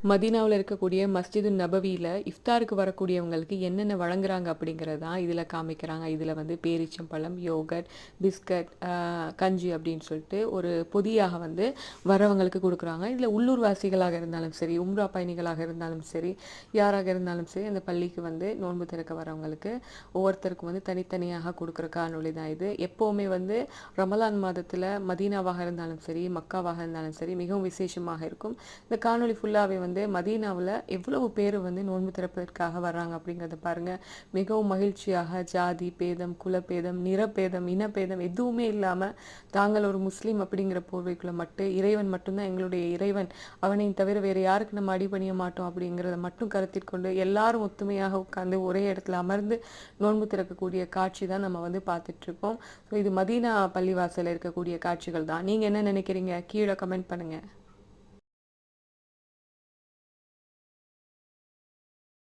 மதீனாவுல இருக்கக்கூடிய மஸ்ஜிது நபவியில இஃப்தாருக்கு வரக்கூடியவங்களுக்கு என்னென்ன வழங்குறாங்க அப்படிங்கிறது தான் இதில் காமிக்கிறாங்க. இதில் வந்து பேரீச்சம்பழம், யோகட், பிஸ்கட், கஞ்சி அப்படின்னு சொல்லிட்டு ஒரு பொதியாக வந்து வரவங்களுக்கு கொடுக்குறாங்க. இதில் உள்ளூர்வாசிகளாக இருந்தாலும் சரி, உம்ரா பயணிகளாக இருந்தாலும் சரி, யாராக இருந்தாலும் சரி, அந்த பள்ளிக்கு வந்து நோன்பு திறக்க வரவங்களுக்கு ஒவ்வொருத்தருக்கும் வந்து தனித்தனியாக கொடுக்குற காணொளி தான் இது. எப்போவுமே வந்து ரமலான் மாதத்தில் மதீனாவாக இருந்தாலும் சரி, மக்காவாக இருந்தாலும் சரி, மிகவும் விசேஷமாக இருக்கும். இந்த காணொளி ஃபுல்லாகவே வந்து மதீனாவில் எவ்வளவு பேர் வந்து நோன்பு திறப்பதற்காக வர்றாங்க அப்படிங்கிறத பாருங்க. மிகவும் மகிழ்ச்சியாக ஜாதி பேதம், குலப்பேதம், நிறப்பேதம், இனப்பேதம் எதுவுமே இல்லாமல் தாங்கள் ஒரு முஸ்லீம் அப்படிங்கிற போர்வைக்குள்ள மட்டும் இறைவன் மட்டும்தான் எங்களுடைய இறைவன், அவனை தவிர வேறு யாருக்கு நம்ம அடிபணிய மாட்டோம் அப்படிங்கிறத மட்டும் கருத்தில் கொண்டு எல்லாரும் ஒத்துமையாக உட்கார்ந்து ஒரே இடத்துல அமர்ந்து நோன்பு திறக்கக்கூடிய காட்சி தான் நம்ம வந்து பார்த்துட்டு இருக்கோம். ஸோ இது மதீனா பள்ளிவாசலில் இருக்கக்கூடிய காட்சிகள் தான். நீங்க என்ன நினைக்கிறீங்க? கீழே கமெண்ட் பண்ணுங்க.